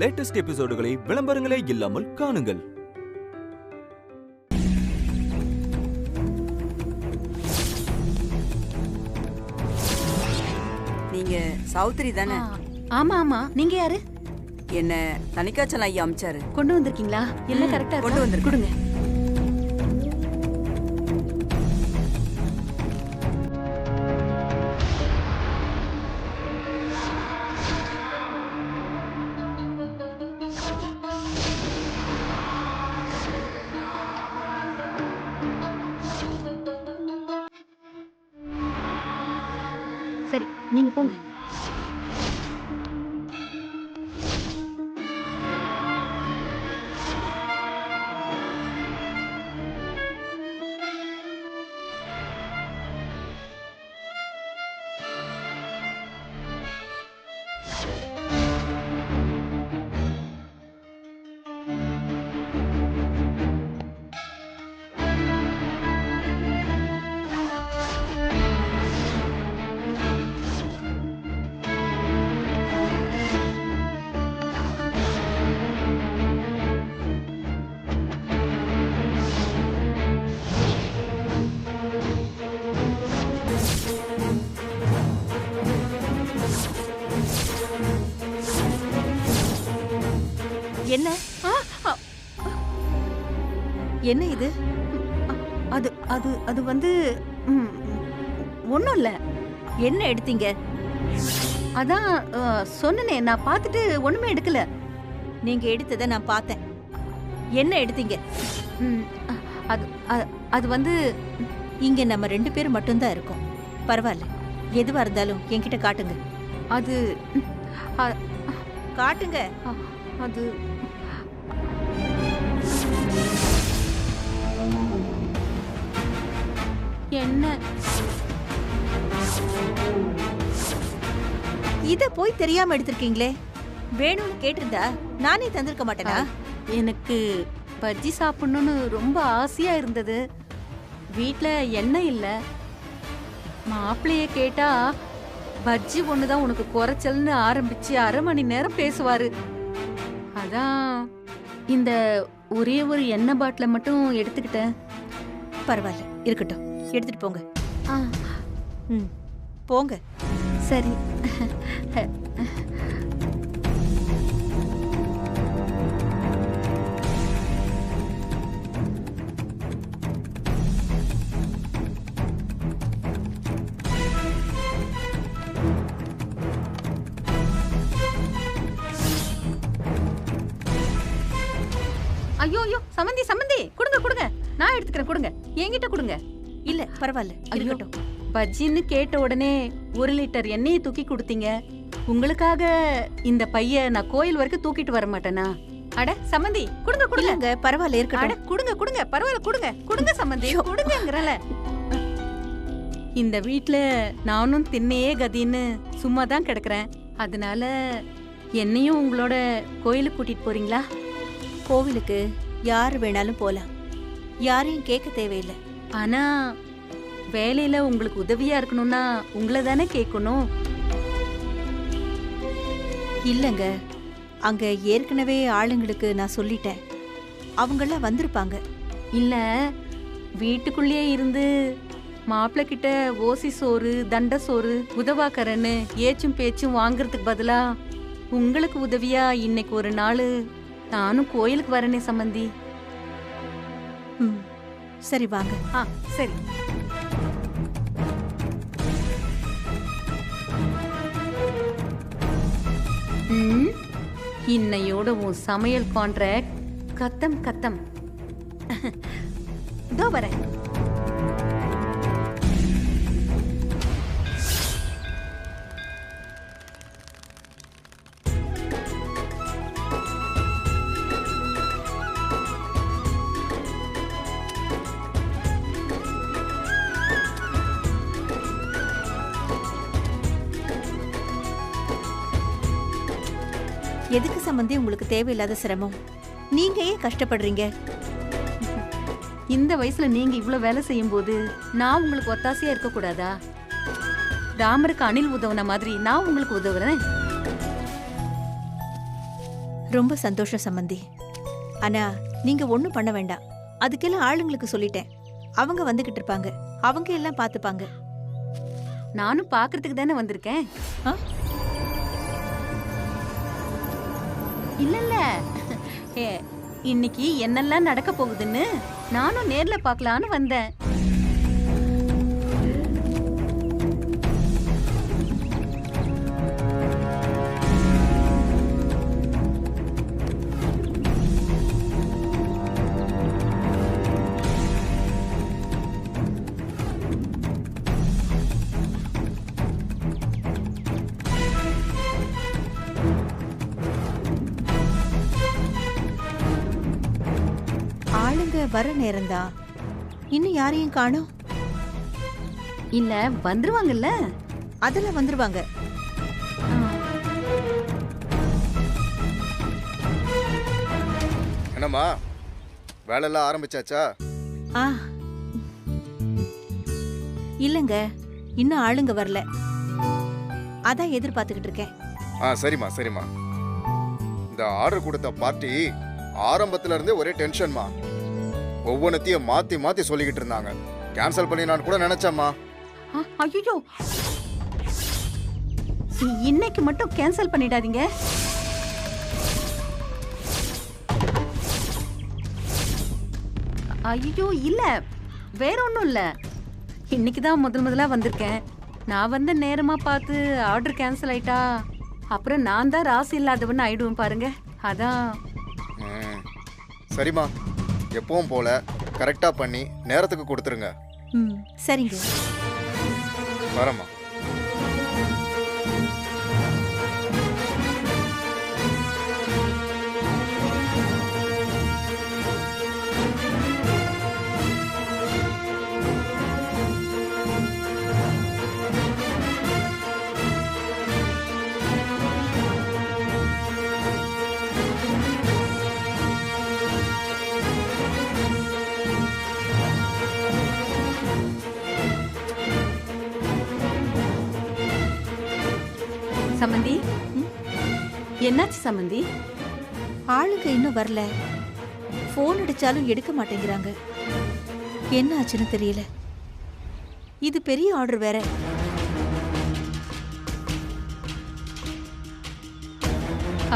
Latest எபிசோடுகளை விளம்பரங்களே இல்லாமல் காணுங்கள். நீங்க சௌத்ரி தானே? ஆமா ஆமா. நீங்க யாரு? என்ன தனிக்காச்சல் ஐயா அமிச்சாரு. கொண்டு வந்திருக்கீங்களா? எல்லாம் கரெக்டா கொண்டு வந்து கொடுங்க. சரி, நீங்க போங்க. என்ன என்ன இது? அது அது அது வந்து ஒன்றும் இல்லை. என்ன எடுத்தீங்க? அதான் சொன்னனே, நான் பார்த்துட்டு ஒன்றுமே எடுக்கல. நீங்க எடுத்ததை நான் பார்த்தேன். என்ன எடுத்தீங்க? அது அது வந்து இங்க நம்ம 2 பேர் மட்டும்தான் இருக்கோம். பரவாயில்ல, எதுவா இருந்தாலும் என்கிட்ட காட்டுங்க. அது காட்டுங்க. அது என்ன? இத போய் தெரியாம எடுத்திருக்கீங்களே. வேணும்னு கேட்டிருந்தா நானே தந்திருக்க மாட்டேனா? எனக்கு பஜ்ஜி சாப்பிடணும்னு ரொம்ப ஆசையா இருந்தது. வீட்டில் எண்ணெய் இல்லை. மாப்பிள்ளைய கேட்டா பஜ்ஜி ஒண்ணுதான் உனக்கு குறைச்சல்னு ஆரம்பிச்சு 1/2 மணி நேரம் பேசுவாரு. அதான் இந்த ஒரே ஒரு எண்ணெய் பாட்டில மட்டும் எடுத்துக்கிட்டேன். பரவாயில்ல, இருக்கட்டும். எடுத்துட்டு போங்க. ம், போங்க. சரி. ஐயோ ஐயோ, சம்மந்தி சம்மந்தி, கொடுங்க கொடுங்க, நான் எடுத்துக்கிறேன். கொடுங்க, என்கிட்ட கொடுங்க. இல்ல பரவாயில்ல, இருக்கட்டும். பஜ்ஜின்னு கேட்ட உடனே 1 லிட்டர் எண்ணெயை தூக்கி கொடுத்தீங்க. உங்களுக்காக இந்த பைய நான் கோயில் வரைக்கும் தூக்கிட்டு வர மாட்டேனா? அட சம்மந்தி, கொடுங்க கொடுங்க. இல்லங்க, பரவாயில்ல, இருக்கட்டும். அட கொடுங்க கொடுங்க, பரவாயில்ல, கொடுங்க கொடுங்க சம்மந்தி, கொடுங்கங்கறல. இந்த வீட்ல நானும் தின்னையே கதின்னு சும்மா தான் கிடக்குறேன். அதனால என்னையும் உங்களோட கோயிலுக்கு கூட்டிட்டு போறீங்களா? கோவிலுக்கு யாரு வேணாலும் போலாம். யாரையும் கேட்க தேவையில்லை. ஆனா வேலையில உங்களுக்கு உதவியா இருக்கணும்னா உங்களை தானே கேட்கணும். இல்லங்க, அங்க ஏற்கனவே ஆளுங்களுக்கு நான் சொல்லிட்டேன். அவங்கெல்லாம் வந்திருப்பாங்க. இல்ல, வீட்டுக்குள்ளேயே இருந்து மாப்பிள்ளை கிட்ட ஓசி சோறு தண்ட சோறு உதவாக்கறன்னு ஏச்சும் பேச்சும் வாங்குறதுக்கு பதிலா உங்களுக்கு உதவியா இன்னைக்கு ஒரு நாள் நானும் கோயிலுக்கு வரனே சம்மந்தி. சரி வாங்க. சரி. இன்னையோட உன் சமையல் கான்ட்ராக்ட் கத்தம் கத்தம். இதோ வரேன். எதுக்கு சம்பந்தி உங்களுக்கு தேவையில்லாத சிரமம்? நீங்க ஏன் கஷ்டப்படுறீங்க? இந்த வயசுல நீங்க இவ்வளவு வேலை செய்யும் போது நான் உங்களுக்கு ஒத்தாசையா இருக்க கூடாதா? ராமருக்கு அணில் உதவுன மாதிரி நான் உங்களுக்கு உதவுறேன். ரொம்ப சந்தோஷம் சம்மந்தி. ஆனா நீங்க ஒண்ணும் பண்ண வேண்டாம். அதுக்கெல்லாம் ஆளுங்களுக்கு சொல்லிட்டேன். அவங்க வந்துகிட்டு இருப்பாங்க. அவங்க எல்லாம் பாத்துப்பாங்க. நானும் பாக்குறதுக்கு தானே வந்திருக்கேன். ஆ? இல்ல இல்ல, ஏ, இன்னைக்கு என்னெல்லாம் நடக்க போகுதுன்னு நானும் நேர்ல பார்க்கலான்னு வந்தேன். ஆளுங்க வர நேரம்தான். இன்னும் யாரையும் காணோம். இல்ல வந்துருவாங்கல்ல. அதெல்லாம் வந்துருவாங்க. என்னம்மா வேலையெல்லாம் ஆரம்பிச்சாச்சா? ஆ இல்லங்க, இன்னும் ஆளுங்க வரல. அதான் எதிர்பார்த்துக்கிட்டு இருக்கேன். சரிம்மா சரிம்மா. இந்த ஆர்டர் கொடுத்த பார்ட்டி ஆரம்பத்துல இருந்தே ஒரே டென்ஷன்மா. ஒவ்வொன்றத்தையும் மாத்தி மாத்தி சொல்லிக்கிட்டு இருந்தாங்க. கேன்சல் பண்ணி நான் கூட நினைச்சேம்மா. ஐயோ, இன்னைக்கு மட்டும் கேன்சல் பண்ணிடாதீங்க. ஐயோ இல்ல, வேற ஒன்றும் இல்ல. இன்னைக்கு தான் முதலா வந்திருக்கேன். நான் வந்து நேரமா பார்த்து ஆர்டர் கேன்சல் ஆயிட்டா அப்புறம் நான் தான் ராசி இல்லாதவன்னு ஆயிடுவேன் பாருங்க. அதான். சரிம்மா, எப்பவும் போல கரெக்டா பண்ணி நேரத்துக்கு கொடுத்துருங்க. சரிங்க. வரம்மா. சம்மந்தி, என்னாச்சு சம்மந்தி? ஆளுங்க இன்னும் வரல. போன் அடிச்சாலும் எடுக்க மாட்டேங்கிறாங்க. என்ன ஆச்சுன்னு தெரியல. இது பெரிய ஆர்டர் வேற.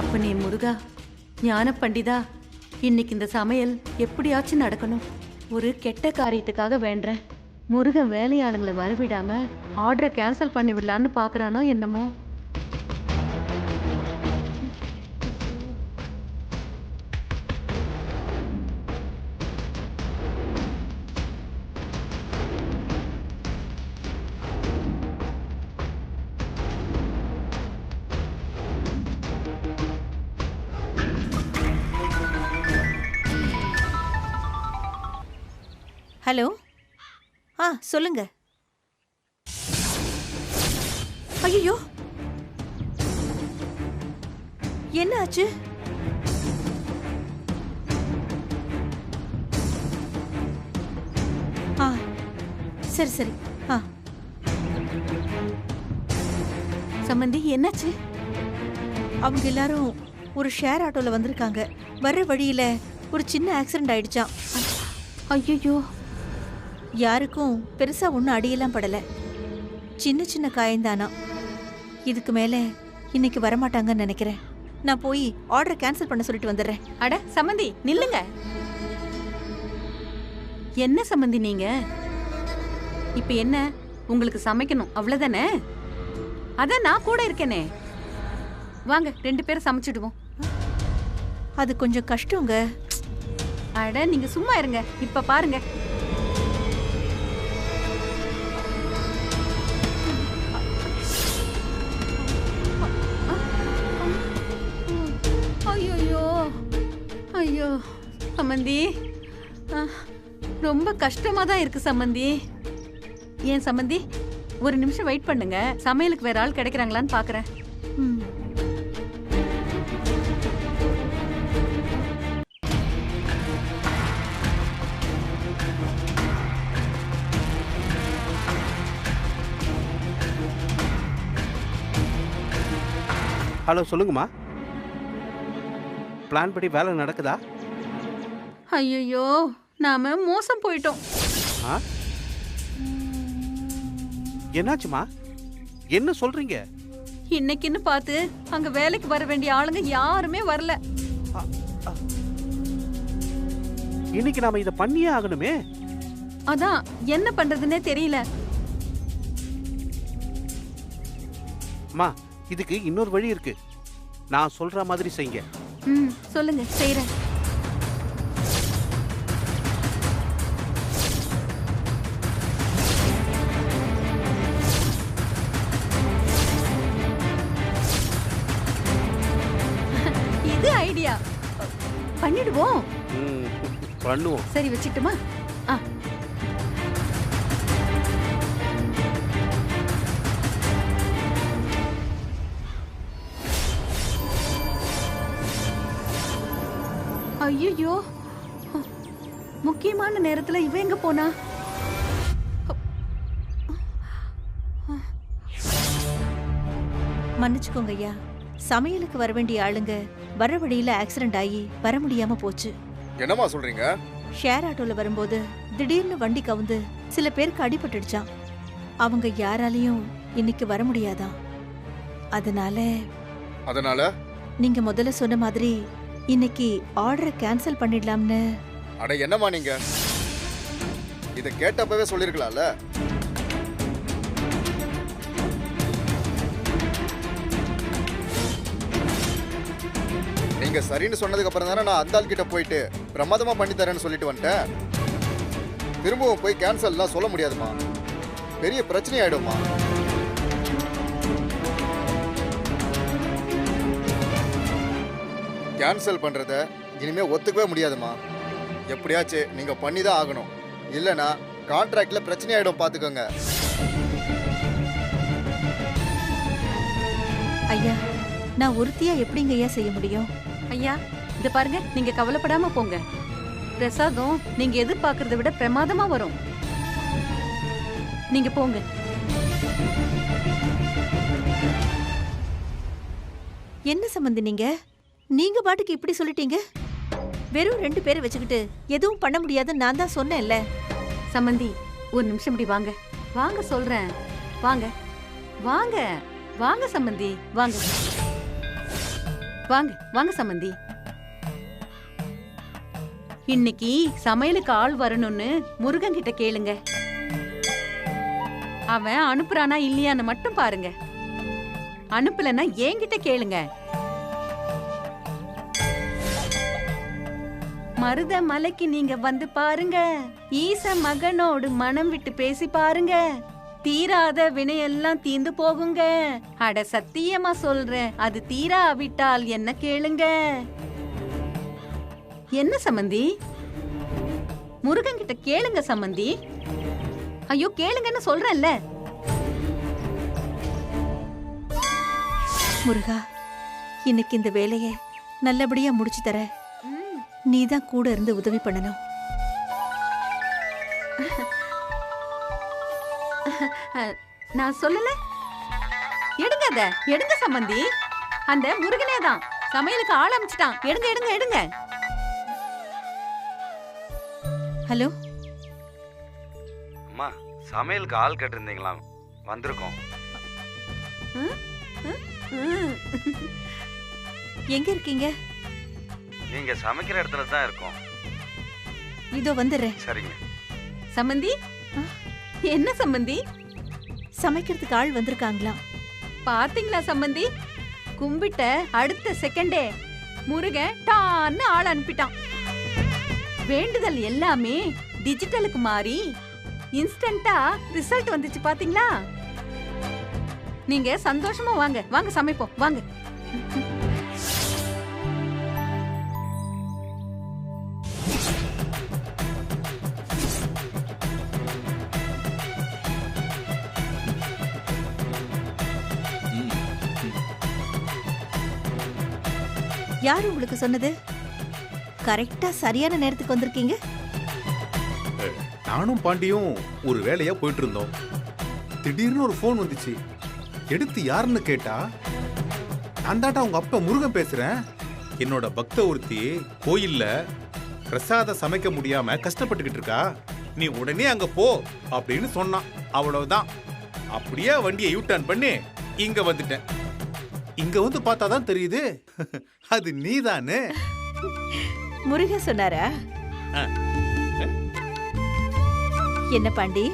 அப்பனே முருகா, ஞான பண்டிதா, இன்னைக்கு இந்த சமையல் எப்படியாச்சும் நடக்கணும். ஒரு கெட்ட காரியத்துக்காக வேண்டேன். முருகன் வேலையாளுங்களை வரவிடாம ஆர்டரை கேன்சல் பண்ணி விடலான்னு பாக்குறானோ என்னமோ. ஹலோ. சொல்லுங்க. ஐயோ, என்ன ஆச்சு? சரி சரி. சம்பந்தி, என்னாச்சு? அவங்க எல்லாரும் ஒரு ஷேர் ஆட்டோல வந்திருக்காங்க. வர்ற வழியில ஒரு சின்ன ஆக்சிடென்ட் ஆயிடுச்சாம். ஐயோ, யாருக்கும் பெருசா ஒன்றும் அடியெல்லாம் படல. சின்ன சின்ன காயந்தானா. இதுக்கு மேல இன்னைக்கு வரமாட்டாங்கன்னு நினைக்கிறேன். நான் போய் ஆர்டரை கேன்சல் பண்ண சொல்லிட்டு வந்துடுறேன். அட சம்பந்தி, நில்லுங்க. என்ன சம்பந்தி நீங்க? இப்ப என்ன, உங்களுக்கு சமைக்கணும் அவ்வளவுதானே? அதான் நான் கூட இருக்கேனே. வாங்க 2 பேரும் சமைச்சிடுவோம். அது கொஞ்சம் கஷ்டங்க. அட நீங்க சும்மா இருங்க. இப்ப பாருங்க. ஐயோ சம்மந்தி, ரொம்ப கஷ்டமா தான் இருக்கு சம்மந்தி. ஏன் சம்மந்தி, ஒரு நிமிஷம் வெயிட் பண்ணுங்க. சமையலுக்கு வேற ஆள் கிடைக்கிறாங்களான்னு பாக்குறேன். ஹலோ, சொல்லுங்கம்மா. பிளான் படி வேலை நடக்குதா? ஐயோ, நாம மோசம் போயிட்டோம். ஆ? என்னாச்சுமா? என்ன சொல்றீங்க? இன்னைக்குன்னு பார்த்து அங்க வேலைக்கு வர வேண்டிய ஆளுங்க யாருமே வரல. இன்னைக்கு நாம இத பண்ணியே ஆகணுமே. அதான் என்ன பண்றதுன்னே தெரியல. அம்மா, இதுக்கு இன்னொரு வழி இருக்கு. நான் சொல்ற மாதிரி செய்யுங்க. சொல்லுங்க, செய்றேன். இது ஐடியா. பண்ணிடுவோம். பண்ணுவோம். சரி, வச்சுட்டுமா? ஐயோ, முக்கியமான நேரத்துல இவ எங்க போனா? மன்னிச்சுக்கோங்க ஐயா, சமையலுக்கு வர வேண்டிய ஆளுங்க வர வழியில ஆக்சிடென்ட் ஆகி வர முடியாம போச்சு. என்னம்மா சொல்றீங்க? ஷேர் ஆட்டோல வரும்போது திடீர்னு வண்டி கவுந்து சில பேருக்கு அடிபட்டுடுச்சாம். அவங்க யாராலையும் இன்னைக்கு வர முடியாதாம். அதனால நீங்க முதல்ல சொன்ன மாதிரி இன்னைக்கு ஆர்டரை கேன்சல் பண்ணிடலாம்னு. அட என்னம்மா நீங்க இத கேட்டப்பவே சொல்லிருக்கலாம்ல. நீங்க சரின்னு சொன்னதுக்கு அப்புறம் தானே நான் அந்த ஆள் கிட்ட போயிட்டு பிரமாதமா பண்ணி தரேன்னு சொல்லிட்டு வந்துட்டேன். திரும்பவும் போய் கேன்சல்லாம் சொல்ல முடியாதுமா, பெரிய பிரச்சனை ஆயிடுமா. கேன்சல் பண்றத இனிமே ஒத்துக்கவே முடியாதுமா. எப்படியாச்சும் நீங்க பண்ணி தான் ஆகணும், இல்லனா கான்ட்ராக்ட்ல பிரச்சனை ஆயிடும் பாத்துக்கோங்க. ஐயா, நான் ஒருத்தியா எப்படிங்க ஐயா செய்ய முடியும்? ஐயா, இத பாருங்க, நீங்க கவலைப்படாம போங்க. பிரசாதம் நீங்க எதிர்பார்க்கறத விட பிரமாதமா வரும். நீங்க போங்க. என்ன சம்பந்தி நீங்க பாட்டுக்கு இப்படி சொல்லிட்டீங்க? வெறும் 2 பேரை வச்சுக்கிட்டு எதுவும் பண்ண முடியாதுன்னு நான் தான் சொன்னேன்ல. சம்பந்தி, ஒரு நிமிஷம் இப்படி வாங்க. வாங்க சொல்றேன். வாங்க வாங்க வாங்க சம்பந்தி, வாங்க வாங்க வாங்க சம்பந்தி. இன்னைக்கு சமையலுக்கு ஆள் வரணும்னு முருகன் கிட்ட கேளுங்க. அவன் அனுப்புறானா இல்லையான்னு மட்டும் பாருங்க. அனுப்பலன்னா என்கிட்ட கேளுங்க. மருத மலைக்கு நீங்க வந்து பாருங்க. ஈச மகனோடு மனம் விட்டு பேசி பாருங்க. தீராத வினையெல்லாம் தீந்து போகுங்க. அட சத்தியமா சொல்றேன், அது தீராவிட்டால் என்ன கேளுங்க. என்ன சம்பந்தி? முருகன் கிட்ட கேளுங்க சம்பந்தி. ஐயோ, கேளுங்கன்னு சொல்றேன்ல. முருகா, இன்னைக்கு இந்த வேலைய நல்லபடியா முடிச்சு தர நீதான் கூட இருந்து உதவி பண்ணணும். நான் சொல்லல. எடுங்க அத, எடுங்க சம்பந்தி. அந்த முருகனே தான் சமையலுக்கு ஆள் அமைச்சிட்டான். எடுங்க எடுங்க எடுங்க. ஹலோ அம்மா, சமையலுக்கு ஆள் கேட்டிருந்தீங்களா? வந்திருக்கோம். எங்க இருக்கீங்க? நீங்க சமைக்கிற இடத்துல தான் இருக்கோம். இதோ வந்துடுறேன். சரிங்க. சம்பந்தி, என்ன சம்பந்தி? சமைக்கிறதுக்கு ஆள் வந்திருக்காங்களா? பாத்தீங்களா சம்பந்தி? கும்பிட்ட அடுத்த செகண்டே முருகன் டான்னு ஆள் அனுப்பிட்டான். வேண்டுதல் எல்லாமே டிஜிட்டலுக்கு மாறி இன்ஸ்டன்ட்டா ரிசல்ட் வந்துச்சு பாத்தீங்களா? நீங்க சந்தோஷமா வாங்க, வாங்க சமைப்போம், வாங்க. யார் உங்களுக்கு சொன்னது? கரெக்டா சரியான நேரத்துக்கு வந்திருக்கீங்க. நானும் பாண்டியும் ஒரு வேலையா போயிட்டு இருந்தோம். திடீர்னு ஒரு ஃபோன் வந்துச்சு. எடுத்து யாருன்னு கேட்டா, நான் தாட்டா உங்க அப்பா முருகன் பேசுறேன். என்னோட பக்த ஒருத்தி கோயில்ல பிரசாதம் சமைக்க முடியாம கஷ்டப்பட்டுக்கிட்டு இருக்கா, நீ உடனே அங்க போ அப்படின்னு சொன்னான். அவ்வளவுதான். அப்படியே வண்டியை யூ டர்ன் பண்ணி இங்க வந்துட்டேன். இங்க வந்து பார்த்தாதான் தெரியுது அது நீதானே. முருகன் சொன்னாரா? என்ன பாண்டி?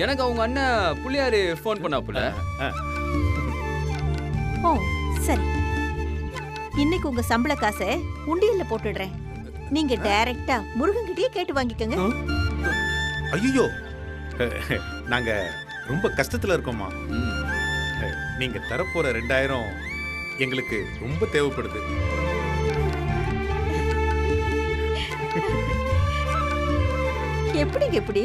எனக்கு அவங்க அண்ணன் புள்ளியாரு ஃபோன் பண்ணாப்புல. ஓ சரி, இன்னைக்கு உங்க சம்பள காசை உண்டியல்ல போட்டுடுறேன். நீங்க டைரக்டா முருகன் கிட்டயே கேட்டு வாங்கிக்கங்க. ஐயோ, நாங்க ரொம்ப கஷ்டத்துல இருக்கோமா. நீங்க தரப்போற 2000 எங்களுக்கு ரொம்ப தேவைப்படுது. எப்படி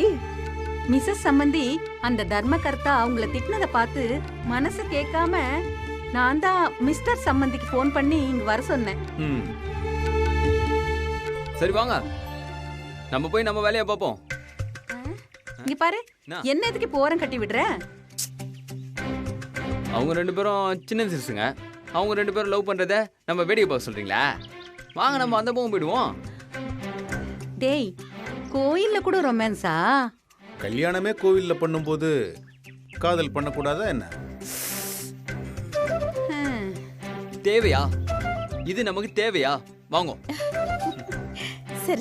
மிஸ்ஸஸ் சம்பந்தி அந்த தர்மகர்த்தா அவங்கள திட்டினதை பார்த்து மனசு கேட்காம நான் தான் மிஸ்டர் சம்பந்திக்கு ஃபோன் பண்ணி இங்க வர சொன்னேன். சரி வாங்க, நம்ம போய் நம்ம வேலையை பார்ப்போம். இங்க பாரு, என்ன எதுக்கு போரம் கட்டி விடுற? அவங்க 2 பேரும் சின்ன சிறுசுங்க. அவங்க 2 பேரும் லவ் பண்றத நம்ம வேடிக்கை பார்க்க சொல்றீங்களா? வாங்க நம்ம அந்த பக்கம் போயிடுவோம். டேய், கோயில்ல கூட ரொமான்ஸா? கல்யாணமே கோவில்ல பண்ணும்போது காதல் பண்ணக்கூடாதா என்ன? தேவையா இது? நமக்கு தேவையா? வாங்க.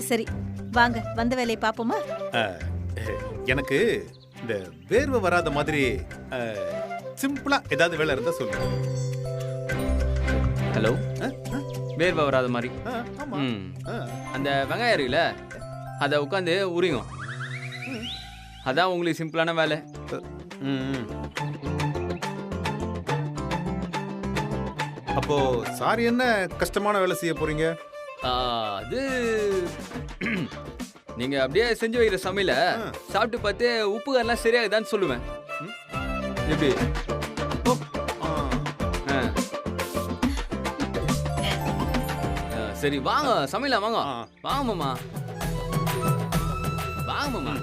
சரி வாங்க, வந்த வேலையை பாப்போமா? எனக்கு இந்த வேர்வை வராத மாதிரி சிம்பிளா ஏதாவது வேலை இருந்தா சொல்லுங்க. ஹலோ, வேர்வை வராத மாதிரி ஆமா. அந்த வெங்காயம் இருக்குல்ல, அதை உட்காந்து உரிங்க. அதான் உங்களுக்கு சிம்பிளான வேலை. அப்போ சாரி, என்ன கஷ்டமான வேலை செய்ய போறீங்க? அது நீங்க அப்படியே செஞ்சு வைக்கிற சமையல சாப்பிட்டு பார்த்து உப்பு எல்லாம் சரியாகுதான்னு சொல்லுவேன். எப்படி? சரி வாங்க, சமையல வாங்க. வாங்க மாமா, வாங்க மாமா.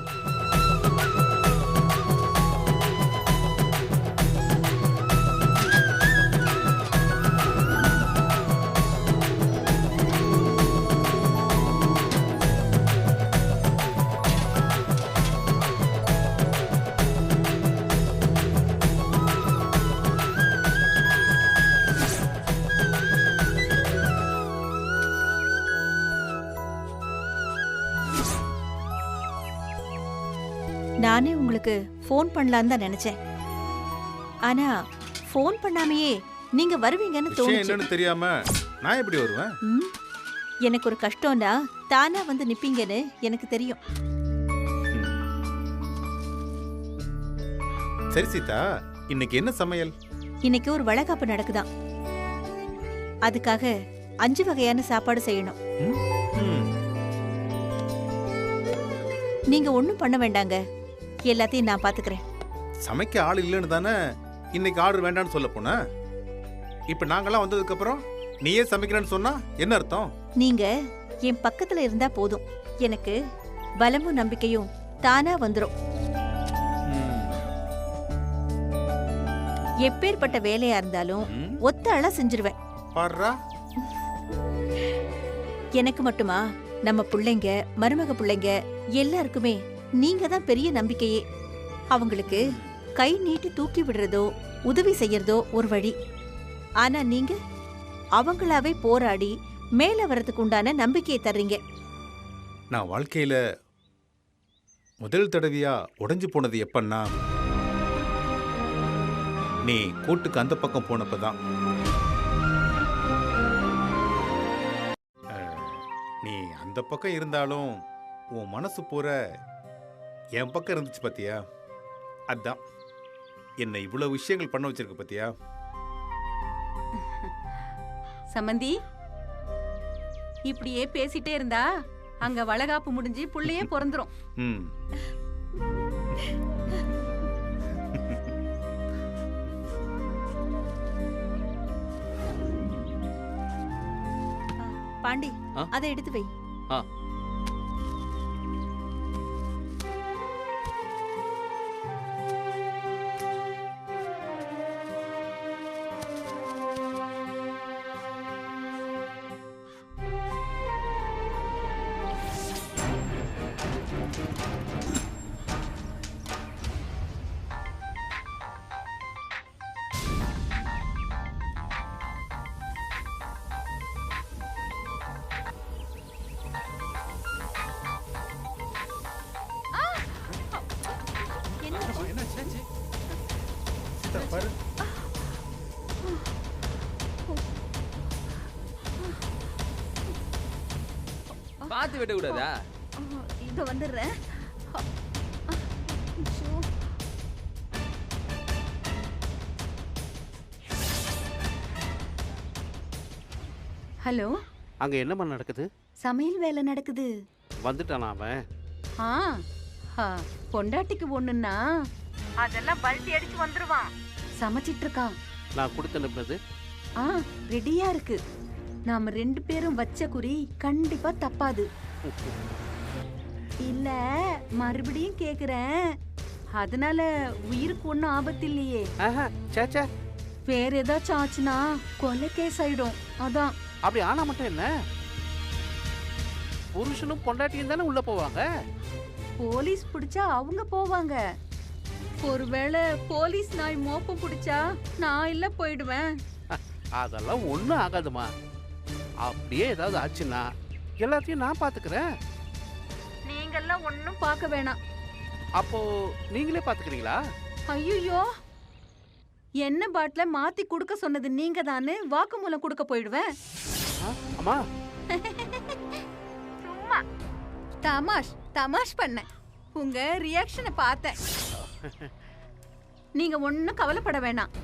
நானே உங்களுக்கு ஃபோன் பண்ணலான்னு தான் நினைச்சேன். ஆனா ஃபோன் பண்ணாமையே நீங்க வருவீங்கன்னு தோணுச்சு. என்னன்னு தெரியாம நான் எப்படி வருவேன்? எனக்கு ஒரு கஷ்டம்னா தானா வந்து நிப்பீங்கன்னு எனக்கு தெரியும். சரி சீதா, இன்னைக்கு என்ன சமையல்? இன்னைக்கு ஒரு வளைகாப்பு நடக்குதாம். அதுக்காக 5 வகையான சாப்பாடு செய்யணும். நீங்க ஒண்ணும் பண்ண வேண்டாங்க, எல்லாத்தையும் நான் பாத்துக்கிறேன். சமைக்க ஆள் இல்லைன்னு தானே இன்னைக்கு ஆர்டர் வேண்டாம்னு சொல்ல போன. இப்ப நாங்கெல்லாம் வந்ததுக்கு அப்புறம் நீயே சமைக்கிறேன்னு சொன்னா என்ன அர்த்தம்? நீங்க என் பக்கத்துல இருந்தா போதும், எனக்கு பலமும் நம்பிக்கையும் தானா வந்துரும். எப்பேற்பட்ட வேலையா இருந்தாலும் ஒத்த ஆளா செஞ்சிருவேன். எனக்கு மட்டுமா, நம்ம பிள்ளைங்க, மருமக பிள்ளைங்க எல்லாருக்குமே நீங்க தான் பெரிய நம்பிக்கையே. அவங்களுக்கு கை நீட்டி தூக்கி விடுறதோ உதவி செய்யறதோ ஒரு வழி. ஆனா நீங்க அவங்களாவே போராடி மேல வரதுக்கு உண்டான நம்பிக்கையை தர்றீங்க. நான் வாழ்க்கையில முதல் தடவையா உடைஞ்சு போனது எப்பன்னா, நீ கூட்டுக்கு அந்த பக்கம் போனப்பதான். நீ அந்த பக்கம் இருந்தாலும் உன் மனசு பூரா என் பக்கம் இருந்துச்சு பாத்தியா? அதான் என்ன இவ்வளவு விஷயங்கள் பண்ண வச்சிருக்க பாத்தியா? சம்பந்தி, இப்படியே பேசிட்டே இருந்தா அங்க வளகாப்பு முடிஞ்சு புள்ளையே பிறந்துரும். பாண்டி, அதை எடுத்து வை. பார்த்து வெட்ட கூடாதா? இதோ வந்துடுறேன். ஐயோ. ஹலோ, அங்க என்னம்மா நடக்குது? சமையல் வேலை நடக்குது. வந்துட்டானா அவன்? ஆ ஆ, பொண்டாட்டிக்கு ஒண்ணுன்னா அதெல்லாம் பல்டி அடிச்சு வந்துருவான். சமைச்சிட்டு இருக்கான். நான் கொடுத்து அனுப்புனது ஆ, ரெடியா இருக்கு. நாம 2 பேரும் வச்ச குறி கண்டிப்பா தப்பாது. இல்ல, மறுபடியும் கேக்குறேன். அதனால உயிருக்கு ஒண்ணும் ஆபத்து இல்லையே? ஆஹா, சேச்சே. வேற ஏதாச்சும் ஆச்சுன்னா கொலை கேஸ் ஆயிடும். அதான். அப்படி ஆனா மட்டும் என்ன? புருஷனும் பொண்டாட்டியும் தானே உள்ள போவாங்க. போலீஸ் பிடிச்சா அவங்க போவாங்க. ஒருவேளை போலீஸ் நாய் மோப்பம் பிடிச்சா நான் இல்ல போயிடுவேன். அதெல்லாம் ஒண்ணும் ஆகாதுமா. அப்படியே ஏதாவது ஆச்சுன்னா எல்லாத்தையும் நான் பாத்துக்கிறேன். நீங்கெல்லாம் ஒன்னும் பார்க்க வேணாம். அப்போ நீங்களே பாத்துக்கிறீங்களா? ஐயோ, என்ன பாட்டில மாத்தி குடுக்க சொன்னது நீங்க தானே வாக்குமூலம் கொடுக்க போயிடுவேன். அம்மா, சும்மா தமாஷ் பண்ண. உங்க ரியாக்ஷனை பார்த்தேன். நீங்க ஒன்னும் கவலைப்பட வேணாம்.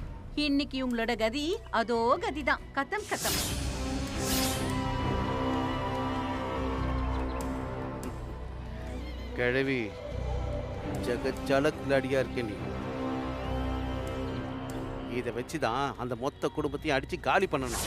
இன்னைக்கு உங்களோட கதி அதோ கதிதான். கத்தம். கிழவி ஜகஜால கிளாடியா இருக்க நீ. இதை வச்சுதான் அந்த மொத்த குடும்பத்தையும் அடிச்சு காலி பண்ணணும்.